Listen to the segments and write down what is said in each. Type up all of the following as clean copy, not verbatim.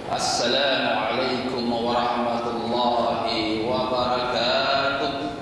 Assalamualaikum warahmatullahi wabarakatuh.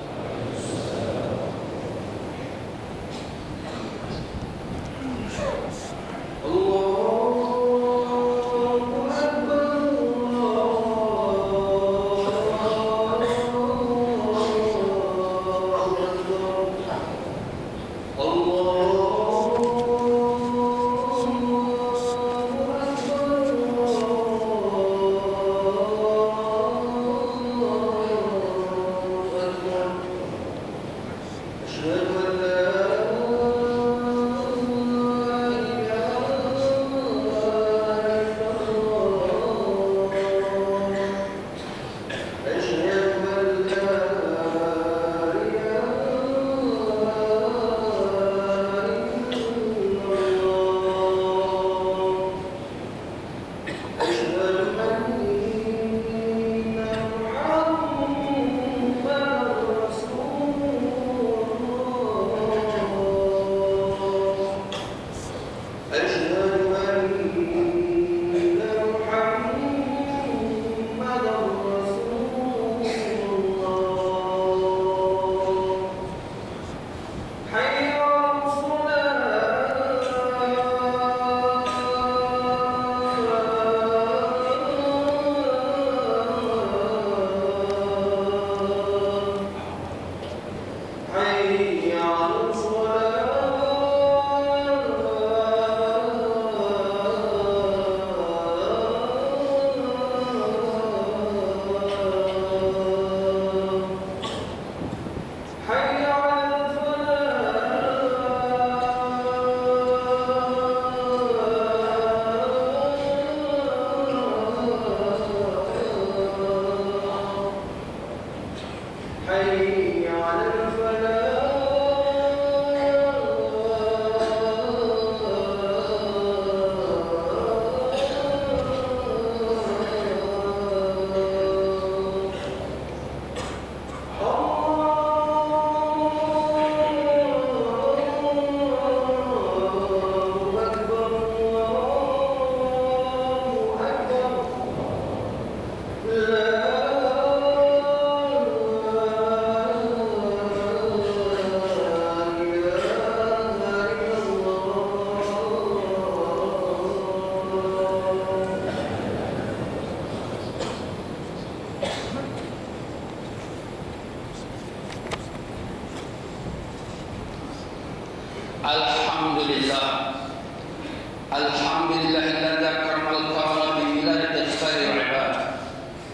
Alhamdulillahilladzi akramal kawana bi wilayati khairil ibad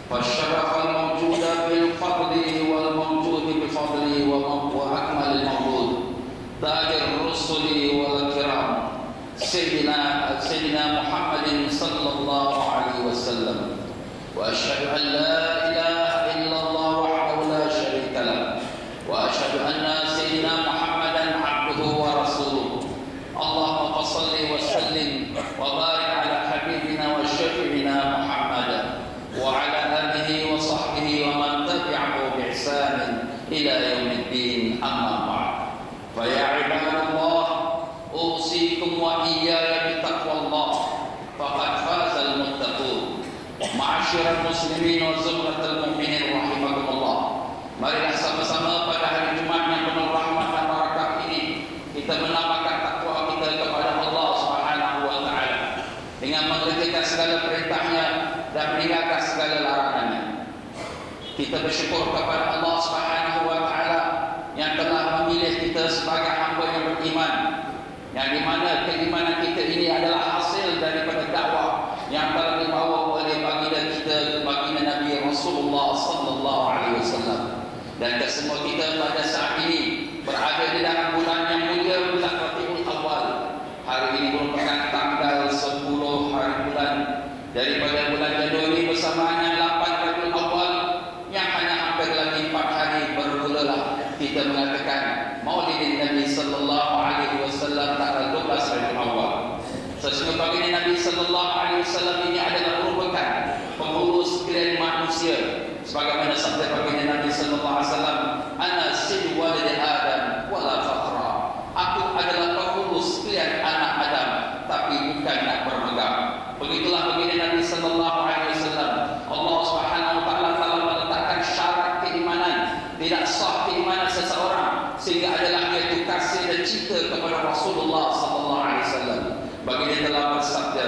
wa syarafal mawjuda bil fadli wal mawjudi bi fadli wa akmalil mawjud tajir rusuli wal kiram sayyidina Muhammadin sallallahu alaihi wasallam wa asyhadu an la ilaha illallah wahdahu la syarika lah wa asyhadu anna sayyidina Muhammadan abduhu wa rasuluh. Allahumma salli wa sallim wa barik ala habibina wa syafi'ina Muhammad wa ala alihi wa sahbihi wa man tabi'ahu bi ihsan ila yaumiddin, amma ba'd. Fa ya ibadallah, usikum wa iyaya bi taqwallah faqad fazal muttaqun. Ma'asyiral muslimin wa zumratal mu'minin rahimakumullah. Marilah sama-sama pada hari Jumat yang penuh rahmat dan barakah ini kita menamakan takwa kita kepada Allah Subhanahu wa taala dengan mengerjakan segala perintahnya dan meninggalkan segala larangannya. Kita bersyukur kepada Allah Subhanahu wa taala yang telah memilih kita sebagai hamba yang beriman, yang di mana keimanan kita ini adalah hasil daripada dakwah yang telah dibawa oleh baginda kita, baginda Nabi Rasulullah sallallahu alaihi wasallam. Dan kesemua kita pada saat ini berada di dalam bulan yang mulia, bulan Rabiul Awal. Hari ini merupakan tanggal daripada bulan Januari bersamaan 8 Rabiul Awal yang hanya hampir lagi 4 hari bermulalah kita mengatakan Maulidin Nabi sallallahu alaihi wasallam tanggal 12 Rabiul Awal. Sesungguhnya baginda Nabi sallallahu alaihi wasallam ini adalah merupakan pengurus sekalian manusia, sebagaimana sabda baginda Nabi sallallahu alaihi wasallam, "Ana sayyid walad Adam wala fakhra." Aku adalah pengurus sekalian anak Adam, tapi bukan nak bermegah. Begitulah baginda Nabi sallallahu alaihi wasallam. Allah Subhanahu wa taala telah meletakkan syarat keimanan. Tidak sah keimanan seseorang sehingga adalah dia itu kasih dan cinta kepada Rasulullah sallallahu alaihi wasallam. Baginda telah bersabda,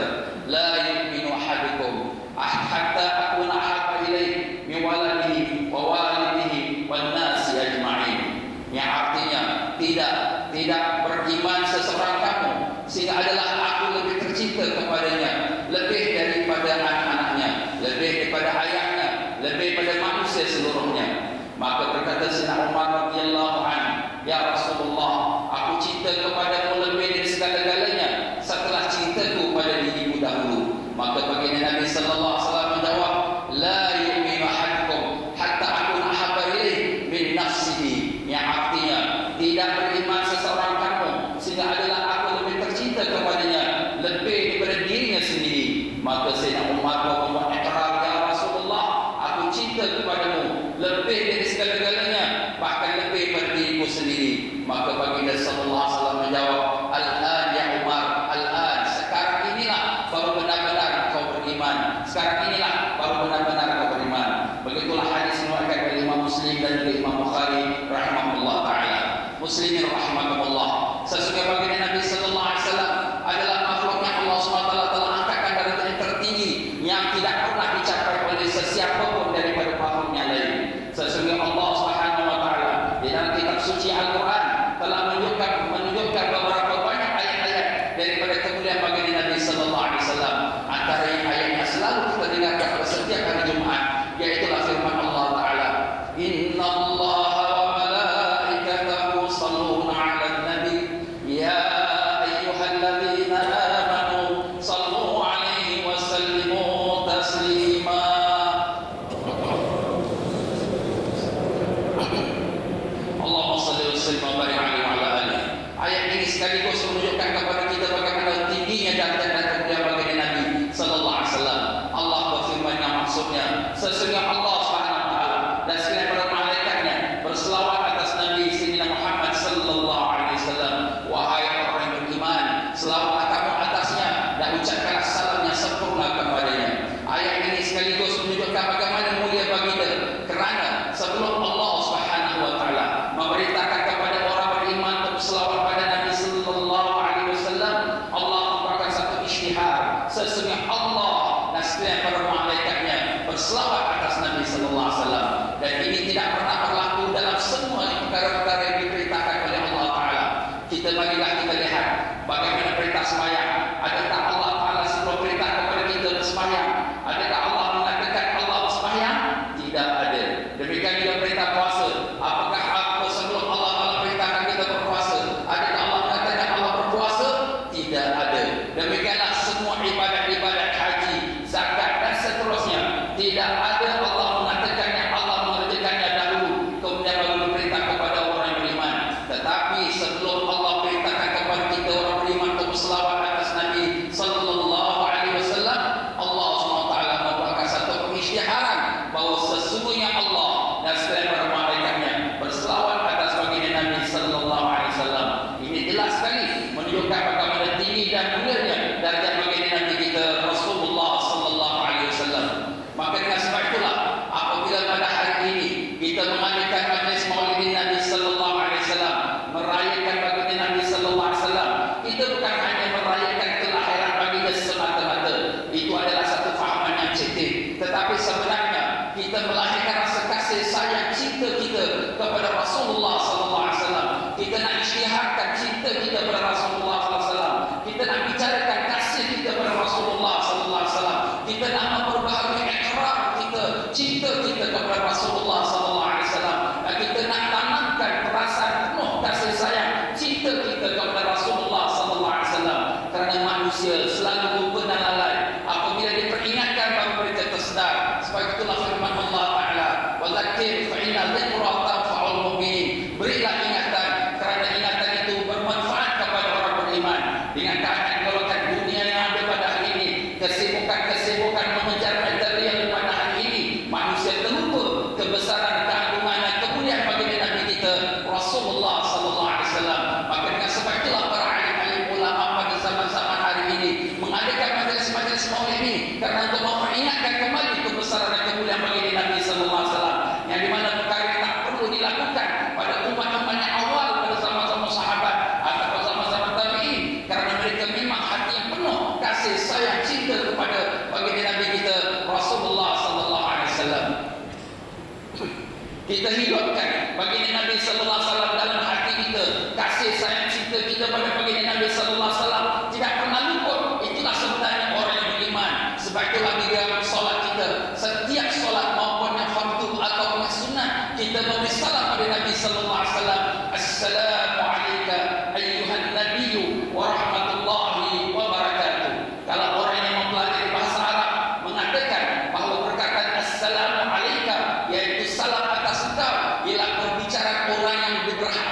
"La yu'minu ahadukum hatta akuna ahabba ilaihi min waladihi wa walidihi wan nasi ajma'in." Yang artinya tidak beriman seseorang kamu sehingga adalah aku lebih tercinta kepadanya lebih daripada anak-anaknya, lebih daripada ayahnya, lebih daripada manusia seluruhnya. Maka berkata Sayyidina Umar radhiyallahu anhu, "Ya Rasulullah, aku cinta kepadamu lebih dari segala-galanya setelah cintaku pada dirimu dahulu." Maka baginda Nabi sallallahu alaihi wasallam menjawab, "La yu'minu ahadukum hatta akuna ahabba ilaihi min nafsihi." Yang artinya tidak beriman seseorang kamu sehingga adalah aku lebih tercinta kepadanya lebih daripada dirinya sendiri. Maka Sayyidina Umar membuat ikrar, "Ya Rasulullah, aku cinta kepadamu lebih dari segala-galanya, bahkan lebih daripada diriku sendiri." Maka baginda sallallahu alaihi wasallam menjawab, "Al-an ya Umar, al-an, sekarang inilah baru benar-benar kau beriman. Sekarang inilah baru benar-benar kau beriman." Begitulah hadis diriwayatkan oleh Imam Muslim dan juga Imam Bukhari rahimahullah taala. Muslimin rahimakumullah. Sesungguhnya baginda Nabi sallallahu alaihi wasallam adalah makhluk yang Allah SWT telah angkatkan derajat yang tertinggi yang tidak pernah dicapai oleh sesiapa pun daripada makhluk yang lain. Sesungguhnya Allah Subhanahu wa taala di dalam kitab suci Al-Quran telah menunjukkan beberapa banyak ayat-ayat daripada kemuliaan baginda Nabi sallallahu alaihi wasallam. Antara yang ayatnya selalu kita dengar pada setiap hari Jumaat, yaitu firman Allah taala, "Innallaha wa malaikatahu yusholluna 'alan nabi ya ayyuhalladzina amanu shallu 'alaihi wa sallimu taslima." Allahumma shalli wa sallim wa barik 'alaihi wa ala alihi. Ayat ini sekaligus menunjukkan kepada kita bagaimana tingginya derajat dan kemuliaan baginda Nabi sallallahu alaihi wasallam. Allah berfirman yang maksudnya, sesungguhnya Allah Subhanahu wa taala dan sekalian para malaikatnya berselawat atas Nabi Sayyidina Muhammad sallallahu alaihi wasallam. Wahai orang yang beriman, selawatlah kamu atasnya dan ucapkanlah salam yang sempurna kepadanya. Ayat ini sekaligus menunjukkan bagaimana mulia baginda, kerana sebelum Allah Subhanahu wa taala memerintahkan kepada orang beriman untuk selawat pada Nabi sallallahu alaihi wasallam, Allah membuatkan satu isytihar. Sesungguhnya Allah dan sekalian para malaikatnya berselawat atas Nabi sallallahu alaihi wasallam, dan ini tidak pernah berlaku dalam semua perkara-perkara yang diperintahkan oleh Allah taala. Marilah kita lihat bagaimana perintah sembahyang. Adakah Allah taala sebelum perintah kepada kita bersembahyang? Adakah Allah mengatakan Allah bersembahyang? Tidak ada. Demikian juga perintah puasa. Apakah sebelum Allah taala perintahkan kita berpuasa, adakah Allah mengatakan Allah berpuasa? Tidak ada. Demikianlah semua ibadat-ibadat haji, zakat dan seterusnya. Tidak ada Allah mengatakannya, Allah mengerjakannya dahulu kemudian baru diperintah kepada orang yang beriman. Tetapi sebelum Allah perintahkan kepada kita orang beriman untuk berselawat atas Nabi sallallahu alaihi wasallam, Allah SWT membuatkan satu pengisytiharan bahawa sesungguhnya Allah dan sekalian para malaikatnya berselawat atas baginda Nabi sallallahu alaihi wasallam. Ini jelas sekali menunjukkan bagaimana tinggi dan mulianya darjat baginda Nabi kita Rasulullah sallallahu alaihi wasallam. Maka dengan sebab itulah apabila pada hari ini kita mengadakan majlis Maulidin Nabi sallallahu alaihi wasallam, merayakan baginda Nabi sallallahu alaihi wasallam, kita bukan hanya merayakan kelahiran baginda semata-mata. Itu adalah satu fahaman yang cetek. Tetapi sebenarnya kita melahirkan rasa kasih sayang cinta kita kepada Rasulullah sallallahu alaihi wasallam. Kita nak isytiharkan cinta kita kepada Rasulullah sallallahu alaihi wasallam. Kita nak bicarakan kasih kita kepada Rasulullah sallallahu alaihi wasallam. Kita nak memperbaharui ikrar kita, cinta kita kepada Rasulullah sallallahu alaihi wasallam. Dan kita nak tanamkan perasaan penuh kasih sayang cinta kita kepada Rasulullah sallallahu alaihi wasallam. Kerana manusia selalu lupa dan lalai apabila dia teringat mengingatkan kembali kebesaran dan kemuliaan baginda Nabi sallallahu alaihi wasallam, yang di mana perkara yang tak perlu dilakukan pada umat-umat yang awal pada zaman-zaman sahabat atau zaman-zaman tabi'in, kerana mereka memang hati yang penuh kasih sayang cinta kepada baginda Nabi kita Rasulullah sallallahu alaihi wasallam. Kita hidupkan baginda Nabi sallallahu alaihi wasallam dalam hati kita. Kasih sayang cinta kita pada baginda Nabi sallallahu alaihi wasallam tidak pernah luput. Itulah sebenarnya orang yang beriman. Sebab itulah di dalam solat kita, setiap solat maupun yang fardu atau yang sunnah, kita memberi salam pada Nabi sallallahu alaihi wasallam. Assalamu alayka ayyuhan nabiyyu wa rahmatullahi wa barakatuh. Kalau orang yang mempelajari bahasa Arab mengatakan bahawa perkataan assalamu alayka, yaitu salam atas engkau, ialah perbicaraan orang yang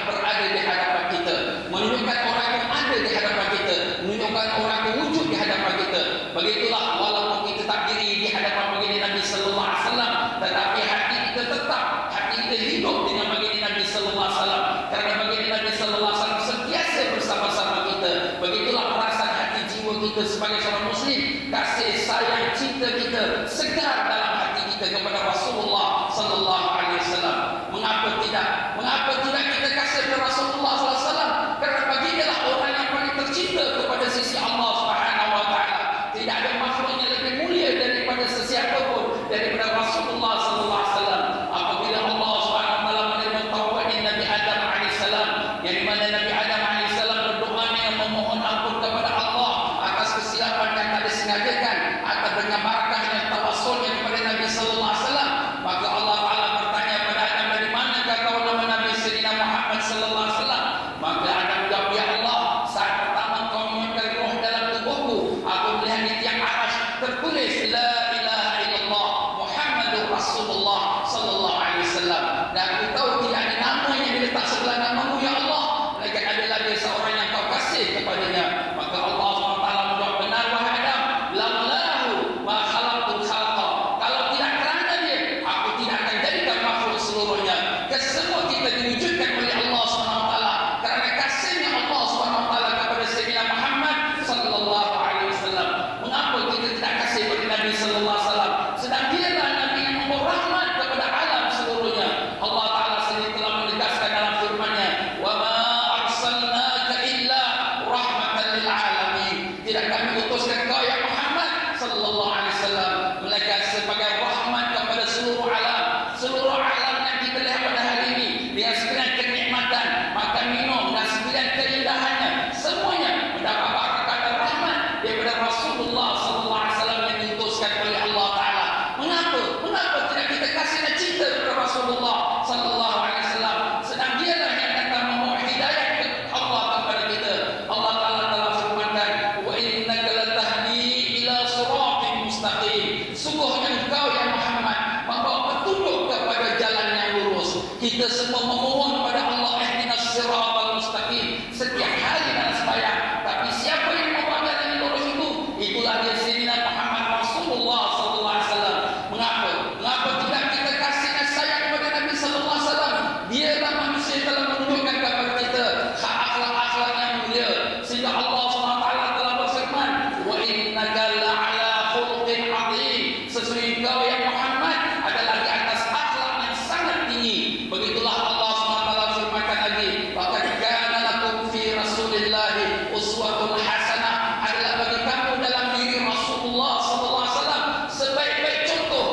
berada di hadapan kita, menunjukkan orang yang ada di hadapan kita, menunjukkan orang yang wujud di hadapan kita. Begitulah walaupun kita tak diri di hadapan baginda Nabi sallallahu alaihi wasallam, tetapi hati kita tetap, hati kita hidup dengan baginda Nabi sallallahu alaihi wasallam, kerana baginda Nabi sallallahu alaihi wasallam sentiasa bersama-sama kita. Begitulah perasaan hati jiwa kita sebagai seorang muslim, kasih sayang cinta kita segar dalam hati kita kepada Rasulullah sallallahu alaihi wasallam. Mengapa tidak? Mengapa tidak kita kasih kepada Rasulullah sallallahu alaihi wasallam? Kerana baginda lah orang yang paling tercinta kepada sisi Allah Subhanahu wa taala. Tidak ada makhluk yang lebih mulia daripada sesiapa pun daripada Rasulullah sallallahu alaihi wasallam. Apabila Allah Subhanahu wa taala menerima taubat Nabi Adam alaihi salam, yang di mana Nabi Adam alaihi salam berdoa dengan memohon ampun kepada Allah atas kesilapan yang tak disengajakan atau dengan barakahnya tawassulnya kepada Nabi sallallahu alaihi wasallam, maka Allah Taala bertanya kepada Adam, dari manakah kau nama Nabi Sayyidina Muhammad sallallahu alaihi wasallam? Maka Adam menjawab, ya Allah, saat pertama kau mengeluarkan roh dalam tubuhku, aku melihat di tiang arasy tertulis la ilaha illallah Muhammadur Rasulullah sallallahu alaihi wasallam, dan aku tahu tidak ada nama yang diletak sebelah namamu ya Allah, melainkan ada lagi seorang yang kau kasih kepadanya. Maka Allah SWT menjawab, benar wahai Adam, laulahu ma khalaqtul khalqa, kalau tidak kerana dia, aku tidak akan jadikan makhluk seluruhnya. Kesemua kita diwujudkan oleh Allah SWT kerana kasihnya Allah SWT kepada Sayyidina Muhammad sallallahu alaihi wasallam. Mengapa kita tidak kasih kepada Nabi sallallahu alaihi wasallam, sedang dialah Nabi yang membawa rahmat kepada alam seluruhnya? Allah Taala sendiri telah menegaskan dalam firman-Nya, wa ma arsalnaka illa rahmatan lil alamin. Tidak kami utuskan kau ya Muhammad sallallahu alaihi wasallam melainkan sebagai rahmat kepada seluruh alam. Seluruh alam yang kita lihat pada hari ini, dengan sekalian kenikmatan, makan minum dan sekalian keindahannya, semuanya mendapat barakah dan rahmat daripada Rasulullah sallallahu alaihi wasallam yang diutuskan oleh Allah Taala. Mengapa tidak kita kasih dan cinta kepada Rasulullah sallallahu alaihi wasallam, sedang dialah yang datang membawa hidayah Allah kepada kita. Allah Taala telah firmankan, wa innaka latahdi ila siratin mustaqim, sungguhnya engkau ya Muhammad membawa petunjuk kepada jalan yang lurus. Kita semua memohon kepada Allah, ihdinas siratal mustaqim, setiap hari dalam sembahyang. Tapi siapa yang membawa jalan yang lurus itu? Itulah dia Sayyidina Muhammad Rasulullah sallallahu alaihi wasallam. Mengapa tidak kita kasih dan sayang kepada Nabi sallallahu alaihi wasallam? Dialah manusia yang telah menunjukkan kepada kita akhlak-akhlak yang mulia, sehingga Allah SWT telah berfirman, wa innaka la'ala khuluqin 'azim, sesungguhnya engkau ya Muhammad adalah di atas akhlak yang sangat tinggi. Begitulah Allah SWT firmankan lagi, laqad kana lakum fi rasulillahi uswatun hasanah, adalah bagi kamu dalam diri Rasulullah sallallahu alaihi wasallam sebaik-baik contoh.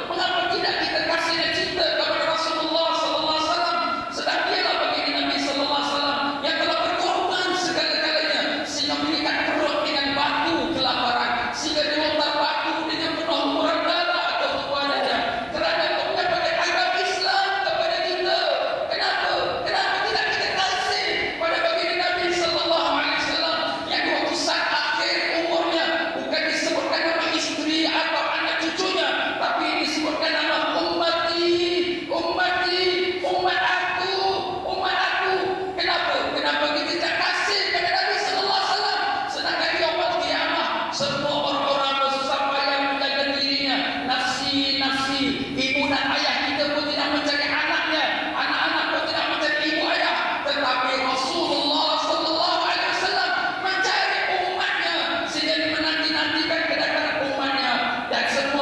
Mengapa tidak kita kasih dan cinta kepada Rasulullah sallallahu alaihi wasallam, sedang dialah baginda Nabi sallallahu alaihi wasallam yang telah berkorban segala-galanya sehingga mengikat perut dengan batu kelaparan, sehingga dilontar batu dengan penuh murah darah atau kepadanya, kerana menyampaikan agama Islam kepada kita. Kenapa tidak kita kasih pada baginda Nabi sallallahu alaihi wasallam yang di waktu saat akhir umurnya bukan disebutkan nama isteri atau anak cucunya, tapi disebutkan nama ummati, umat aku. Kenapa kita tidak kasih kepada Nabi sallallahu alaihi wasallam, sedangkan di yaumul qiyamah semua orang-orang bersusah payah menjaga dirinya, nafsi, ibu dan ayah kita pun tidak mencari anaknya, anak-anak pun tidak mencari ibu ayah, tetapi Rasulullah sallallahu alaihi wasallam mencari umatnya sehingga menanti-nantikan kedatangan umatnya, dan semua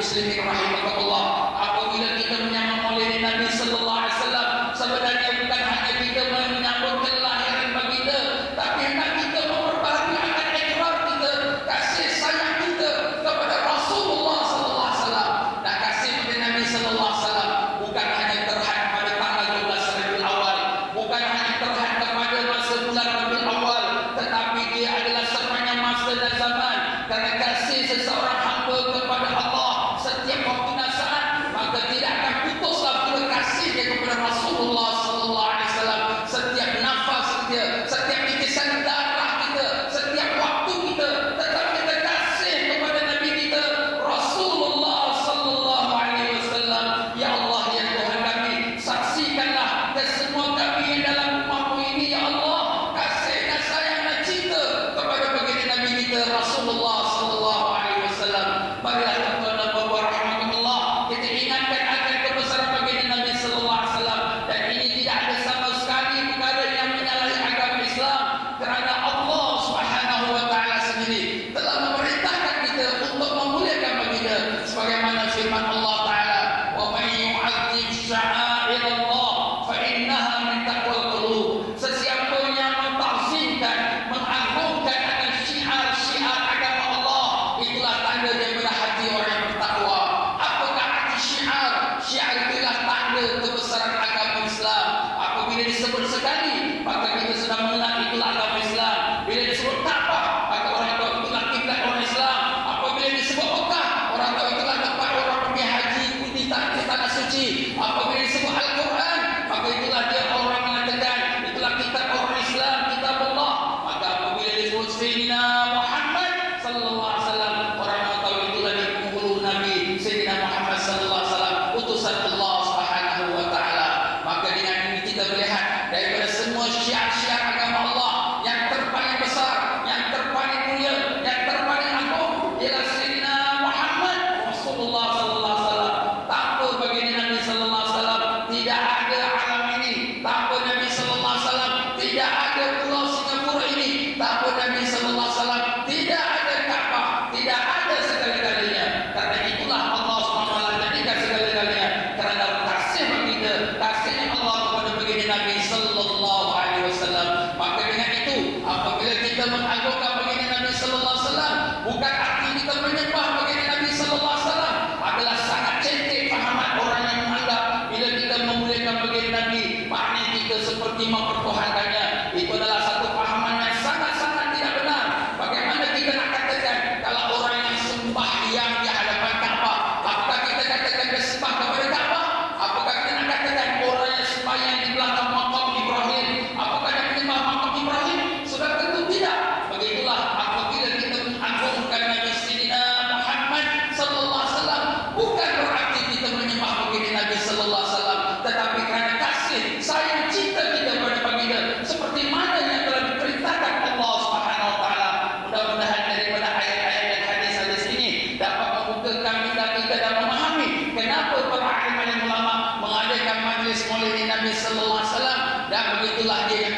muslimin rahimakumullah, apabila kita menyambut maulid Nabi sallallahu alaihi wasallam, sebenarnya bukan hanya kita menyambut kelahiran baginda, tapi hendak kita memperbaharui akan ikrar kita, kasih sayang kita kepada Rasulullah sallallahu alaihi wasallam. Dan kasih kepada Nabi sallallahu alaihi wasallam bukan hanya terhad pada tanggal 12 Rabiul Awal, bukan hanya terhad kepada masa bulan Rabiul Awal, tetapi dia adalah sepanjang masa dan zaman. Karena kasih seseorang hamba kepada Allah setiap waktu dan saat, maka tidak akan putuslah pula kasihnya kepada Rasulullah sallallahu alaihi wasallam. Setiap nafas kita, setiap titisan darah kita, setiap waktu kita, tetap kita kasih kepada Nabi kita Rasulullah sallallahu alaihi wasallam. Ya Allah, ya Tuhan kami, saksikanlah kesemua kami yang dalam rumahmu ini, ya Allah, kasih dan sayang dan cinta kepada baginda Nabi kita Rasulullah sallallahu alaihi wasallam. Marilah tuan-tuan dan puan-puan rahmatullah, kita ingatkan akan kebesaran baginda Nabi sallallahu alaihi wasallam, dan ini tidak ada sama sekali perkara yang menyalahi agama Islam, kerana Allah Subhanahu wa taala sendiri telah memerintahkan kita untuk memuliakan baginda sebagaimana firman Allah taala, "Wa may yu'azzim sya'airallah fa innaha min taqwal qulub." Sesiapa yang mentazimkan, mengagungkan akan syiar-syiar agama Allah, itulah tanda daripada hati orang yang bertakwa. Apakah arti syiar? Syiar itulah tanda kebesaran agama Islam. Apabila disebut sekali, maka kita sudah mengenal itulah agama Islam. Bila disebut Ka'bah, maka orang tahu itulah kiblat orang Islam. Apabila disebut Mekah, orang tahu itulah tempat orang pergi haji di tanah suci. Apabila disebut Al-Quran, maka itulah dia orang mengatakan itulah kitab orang Islam, kitab Allah. Maka apabila disebut Sayyidina Muhammad sallallahu alaihi wasallam, orang tahu itulah dia penghulu Nabi Sayyidina Muhammad sallallahu alaihi wasallam, utusan Allah Subhanahu wa taala. Maka dengan ini kita melihat daripada semua syiar-syiar agama Allah yang terpaling besar, yang terpaling mulia, yang terpaling agung ialah Sayyidina Muhammad Rasulullah sallallahu alaihi wasallam. Tanpa baginda Nabi sallallahu alaihi wasallam tidak ada alam ini. Tanpa Nabi sallallahu alaihi wasallam tidak ada pulau Singapura ini. Tanpa Nabi sallallahu alaihi wasallam tidak ada Ka'bah, tidak ada segala-galanya. Karena itulah Allah SWT jadikan segala-galanya kerana kasih baginda, kasihnya Allah kepada baginda Nabi sallallahu alaihi wasallam. Maka dengan itu, apabila kita mengagungkan baginda Nabi sallallahu alaihi wasallam, bukan arti kita menyembah baginda Nabi sallallahu alaihi wasallam. Adalah sangat cantik fahaman orang yang menganggap bila kita memuliakan baginda Nabi, maknanya kita seperti mempertuhankannya. Itu adalah satu fahaman yang sangat-sangat tidak benar. Bagaimana kita nak katakan kalau orang yang sembahyang di hadapan Ka'bah, apakah kita katakan dia sembah kepada Ka'bah? Apakah kita nak katakan orang yang sembahyang di belakang makam Ibrahim, apakah dia menyembah makam Ibrahim? Sudah tentu tidak. Begitulah apabila kita mengagungkan Nabi Sayyidina Muhammad sallallahu alaihi wasallam, bukan berarti kita menyembah baginda Nabi sallallahu alaihi wasallam, tetapi kerana kasih, sayang, cinta kita kepada baginda seperti mana yang telah diperintahkan Allah Subhanahu wa taala. Mudah-mudahan daripada ayat-ayat dan hadis-hadis ini dapat membukakan minda kita dan memahami kenapa para alim dan ulama mengadakan majlis maulid Nabi sallallahu alaihi wasallam, dan begitulah dia yang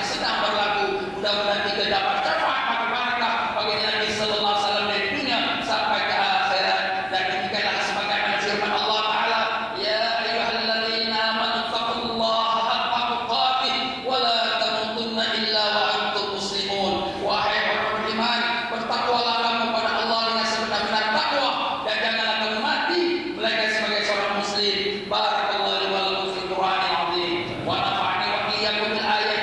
sedang berlaku. Mudah-mudahan kita dapat syafaat pada barakah baginda Nabi sallallahu alaihi wasallam dari dunia sampai ke akhirat. Dan demikianlah sebagaimana firman Allah taala, "Ya ayyuhalladzina amanu taqullaha haqqa tuqatih wa la tamutunna illa wa antum muslimun." Wahai orang beriman, bertakwalah kamu kepada Allah dengan sebenar-benar takwa, dan janganlah kamu mati melainkan sebagai seorang muslim. Barakallahu li wa lakum fil Qur'anil azim wa nafa'ani wa iyyakum bil ayati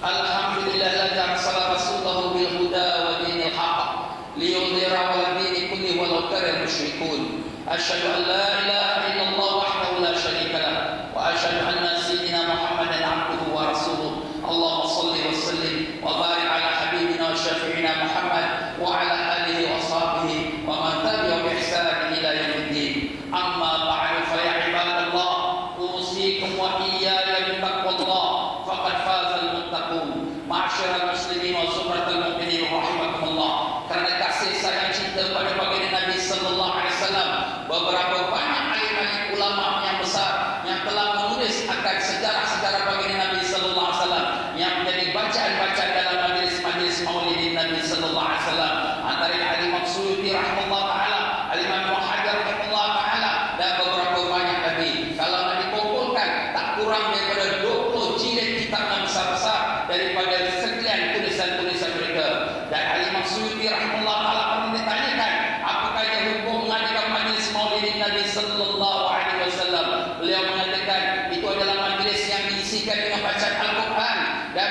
Alhamdulillah alladzi arsala rasulahu bil huda wa dinil haqq liyudhhirahu 'ala dini kullihi walau karihal musyrikun. Asyhadu an la ilaha illallah wahdahu la syarika lah wa asyhadu anna sayyidina Muhammadan 'abduhu wa rasuluh. Allahumma shalli wa sallim wa barik 'ala habibina wa syafi'ina Muhammad wa 'ala alihi wa sahbihi wa man tabi'ahum bi ihsan ila yaumiddin. Amma ba'du fa ya ibadallah, usikum wa iyaya bi taqwallah faqad fazal muttaqun. Ma'asyiral muslimin wa zumratal mu'minin rahimakumullah. Karena kasih sayang cinta pada baginda Nabi sallallahu alaihi wasallam, beberapa banyak alim-alim ulama yang besar yang telah menulis akan sejarah-sejarah baginda Nabi sallallahu alaihi wasallam yang menjadi bacaan-bacaan dalam majlis-majlis Maulidin Nabi sallallahu alaihi wasallam. Antara Al-Imam Suyuti rahimahullah taala, Al-Imam Muhajar rahimahullah taala, dan beberapa banyak lagi. Kalau nak dikumpulkan tak kurang daripada 20 jilid kitab yang besar-besar daripada sekian tulisan-tulisan mereka. Dan Al-Imam Suyuti rahimahullah taala pernah ditanyakan apakah yang hukum mengadakan majlis Maulidin Nabi sallallahu alaihi wasallam. Beliau mengatakan itu adalah majlis yang diisikan dengan bacaan Al-Quran dan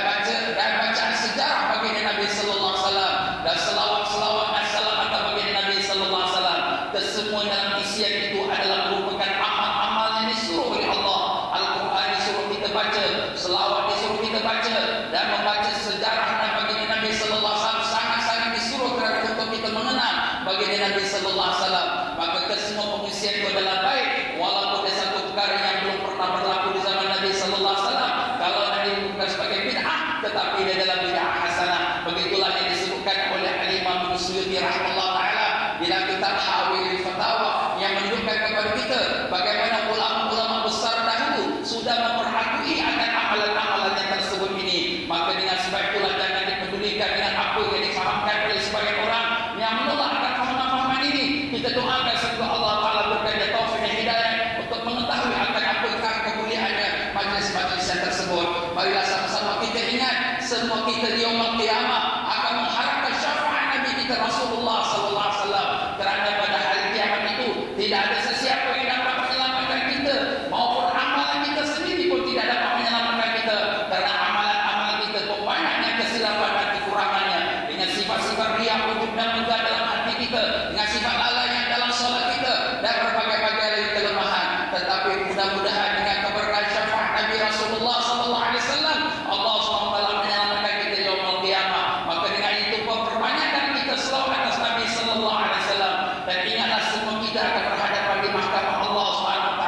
bacaan sejarah baginda Nabi sallallahu alaihi wasallam dan selawat-selawat dan salam atas baginda Nabi sallallahu alaihi wasallam. Kesemua dalam isian itu adalah merupakan amal-amal yang disuruh oleh Allah. Al-Quran disuruh kita baca, selawat disuruh kita baca, dan membaca sejarah dan baginda Nabi sallallahu alaihi wasallam sangat-sangat disuruh kerana untuk kita mengenal baginda Nabi sallallahu alaihi wasallam. Maka kesemua pengisian itu adalah baik, walaupun ada satu perkara yang belum pernah berlaku di zaman Nabi sallallahu alaihi wasallam. Kalau Nabi bukan sebagai bid'ah, tetapi dia adalah bid'ah hasanah. Begitulah yang disebutkan oleh Al-Imam Suyuti rahimahullah taala dalam kitab Hawil Fatawa yang menunjukkan kepada kita bagaimana ulama-ulama besar dahulu sudah memperhatikan akan amalan-amalan yang tersebut ini. Maka dengan sebab itulah jangan dipedulikan dengan apa yang difahamkan oleh sebagian orang yang menolak akan fahaman-fahaman ini. Kita doakan semoga Allah Taala berikan dia taufik dan hidayah untuk mengetahui akan apakah kemuliaannya majlis-majlis yang tersebut. Marilah sama-sama kita ingat, semua kita di yaumul qiyamah akan mengharapkan syafaat Nabi kita Rasulullah sallallahu alaihi wasallam. Kerana pada hari kiamat itu tidak ada sesiapa yang dapat menyelamatkan kita, maupun amalan kita sendiri pun tidak dapat menyelamatkan kita, karena amalan-amalan kita banyaknya kesilapan dan kekurangannya, dengan sifat-sifat riya, ujub dan megah dalam hati kita, dengan sifat lalai yang dalam solat kita, dan berbagai-bagai lagi kelemahan. Tetapi mudah-mudahan dengan keberkahan syafaat Nabi Rasulullah sallallahu alaihi wasallam, Allah SWT menyelamatkan kita di yaumul qiyamah. Maka dengan itu perbanyakkan kita selawat atas Nabi sallallahu alaihi wasallam, dan ingatlah semua kita akan berhadapan di mahkamah Allah SWT.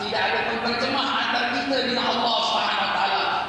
Tidak ada penterjemah antara kita dengan Allah SWT.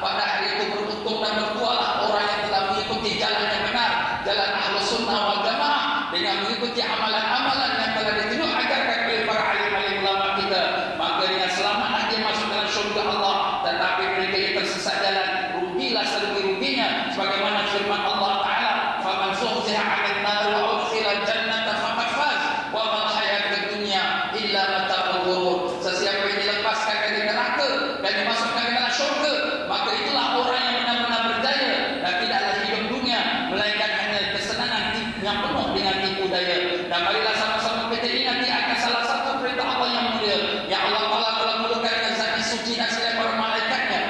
Pada hari itu beruntung dan bertualah orang yang telah mengikuti jalan yang benar, jalan Ahlus Sunnah wal Jamaah, dengan mengikuti amalan-amalan yang telah ditunjuk ajarkan oleh para alim-alim ulama kita. Maka dengan selamatlah dia masuk dalam syurga Allah. Tetapi mereka yang tersesat jalan, rugilah serugi-ruginya, sebagaimana firman Allah Taala, "Faman zuhziha 'anil nar wa udkhilal jannata faqad faz wa mal hayatud dunya illa mata'ul ghurur." Sesiapa yang dilepaskan dari neraka dan dimasukkan ke dalam syurga, maka itulah orang yang benar-benar berjaya, dan tidaklah hidup dunia melainkan hanya kesenangan yang penuh dengan tipu daya. Dan marilah sama-sama kita ingati akan salah satu perintah Allah yang mulia, yang Allah Taala telah mulakan dengan zat suci dan segala para malaikatnya.